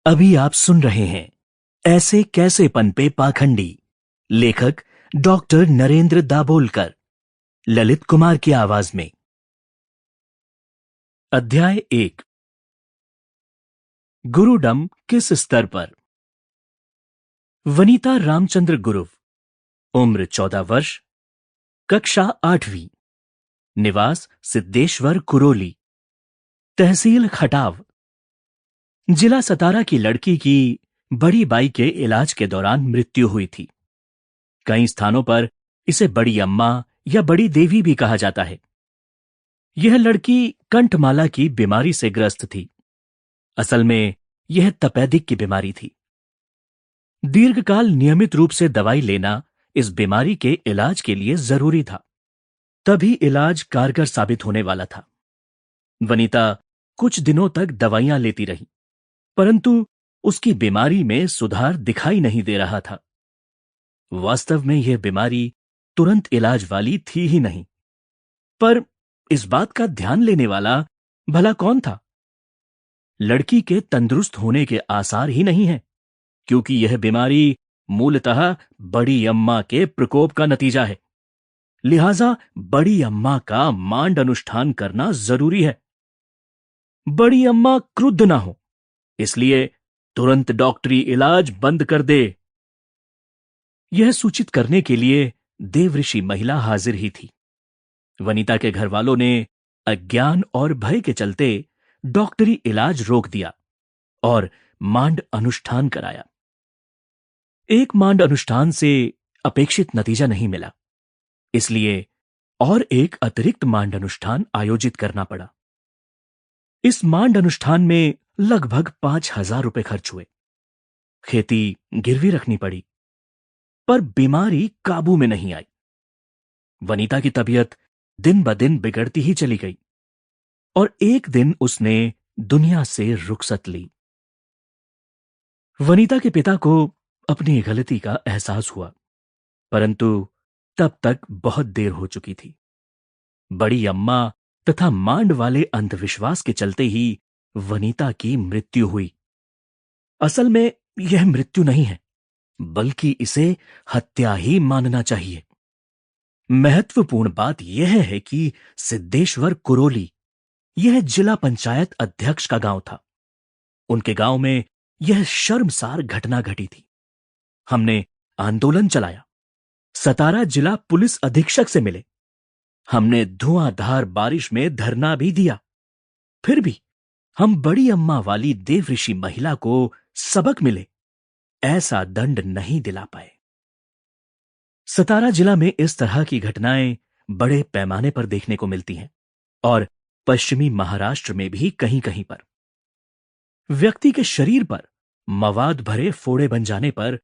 अभी आप सुन रहे हैं ऐसे कैसे पनपे पाखंडी। लेखक डॉक्टर नरेंद्र दाभोलकर, ललित कुमार की आवाज में। अध्याय 1। गुरुडम किस स्तर पर। वनीता रामचंद्र गुरुव, उम्र 14 वर्ष, कक्षा 8वीं, निवास सिद्धेश्वर कुरोली, तहसील खटाव, जिला सतारा की लड़की की बड़ी बाई के इलाज के दौरान मृत्यु हुई थी। कई स्थानों पर इसे बड़ी अम्मा या बड़ी देवी भी कहा जाता है। यह लड़की कंठमाला की बीमारी से ग्रस्त थी। असल में यह तपेदिक की बीमारी थी। दीर्घकाल नियमित रूप से दवाई लेना इस बीमारी के इलाज के लिए जरूरी था, तभी इलाज कारगर साबित होने वाला था। वनीता कुछ दिनों तक दवाइयां लेती रही, परंतु उसकी बीमारी में सुधार दिखाई नहीं दे रहा था। वास्तव में यह बीमारी तुरंत इलाज वाली थी ही नहीं। पर इस बात का ध्यान लेने वाला भला कौन था? लड़की के तंदुरुस्त होने के आसार ही नहीं है, क्योंकि यह बीमारी मूलतः बड़ी अम्मा के प्रकोप का नतीजा है। लिहाजा बड़ी अम्मा का मांड अनुष्ठान करना जरूरी है। बड़ी अम्मा क्रुद्ध ना हो, इसलिए तुरंत डॉक्टरी इलाज बंद कर दे। यह सूचित करने के लिए देवऋषि महिला हाजिर ही थी। वनीता के घर वालों ने अज्ञान और भय के चलते डॉक्टरी इलाज रोक दिया और मांड अनुष्ठान कराया। एक मांड अनुष्ठान से अपेक्षित नतीजा नहीं मिला, इसलिए और एक अतिरिक्त मांड अनुष्ठान आयोजित करना पड़ा। इस मांड अनुष्ठान में लगभग 5,000 रुपए खर्च हुए। खेती गिरवी रखनी पड़ी, पर बीमारी काबू में नहीं आई। वनीता की तबीयत दिन ब दिन बिगड़ती ही चली गई और एक दिन उसने दुनिया से रुखसत ली। वनीता के पिता को अपनी गलती का एहसास हुआ, परंतु तब तक बहुत देर हो चुकी थी। बड़ी अम्मा तथा मांड वाले अंधविश्वास के चलते ही वनीता की मृत्यु हुई। असल में यह मृत्यु नहीं है, बल्कि इसे हत्या ही मानना चाहिए। महत्वपूर्ण बात यह है कि सिद्धेश्वर कुरोली यह जिला पंचायत अध्यक्ष का गांव था। उनके गांव में यह शर्मसार घटना घटी थी। हमने आंदोलन चलाया, सतारा जिला पुलिस अधीक्षक से मिले, हमने धुआंधार बारिश में धरना भी दिया। फिर भी हम बड़ी अम्मा वाली देवऋषि महिला को सबक मिले ऐसा दंड नहीं दिला पाए। सतारा जिला में इस तरह की घटनाएं बड़े पैमाने पर देखने को मिलती हैं और पश्चिमी महाराष्ट्र में भी कहीं कहीं पर। व्यक्ति के शरीर पर मवाद भरे फोड़े बन जाने पर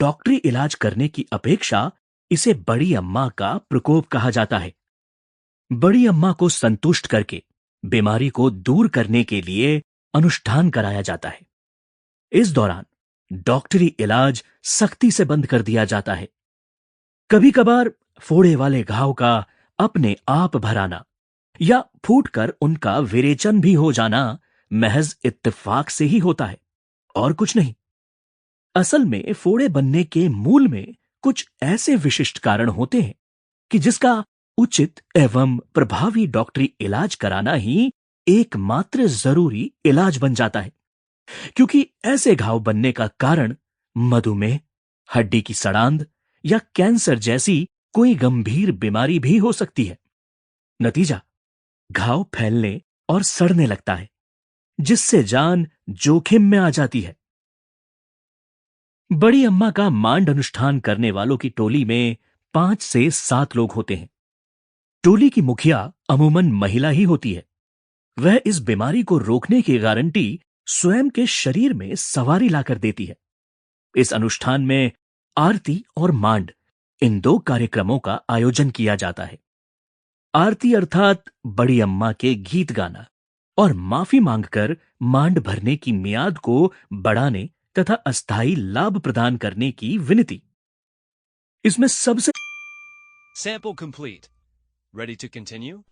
डॉक्टरी इलाज करने की अपेक्षा इसे बड़ी अम्मा का प्रकोप कहा जाता है। बड़ी अम्मा को संतुष्ट करके बीमारी को दूर करने के लिए अनुष्ठान कराया जाता है। इस दौरान डॉक्टरी इलाज सख्ती से बंद कर दिया जाता है। कभी कभार फोड़े वाले घाव का अपने आप भराना या फूटकर उनका विरेचन भी हो जाना महज इत्तेफाक से ही होता है और कुछ नहीं। असल में फोड़े बनने के मूल में कुछ ऐसे विशिष्ट कारण होते हैं कि जिसका उचित एवं प्रभावी डॉक्टरी इलाज कराना ही एकमात्र जरूरी इलाज बन जाता है, क्योंकि ऐसे घाव बनने का कारण मधुमेह, हड्डी की सड़ांध या कैंसर जैसी कोई गंभीर बीमारी भी हो सकती है। नतीजा, घाव फैलने और सड़ने लगता है, जिससे जान जोखिम में आ जाती है। बड़ी अम्मा का मांड अनुष्ठान करने वालों की टोली में 5 से 7 लोग होते हैं। टोली की मुखिया अमूमन महिला ही होती है। वह इस बीमारी को रोकने की गारंटी स्वयं के शरीर में सवारी लाकर देती है। इस अनुष्ठान में आरती और मांड, इन 2 कार्यक्रमों का आयोजन किया जाता है। आरती अर्थात बड़ी अम्मा के गीत गाना और माफी मांगकर मांड भरने की मियाद को बढ़ाने तथा अस्थायी लाभ प्रदान करने की विनती। इसमें सबसे Sample complete. Ready to continue?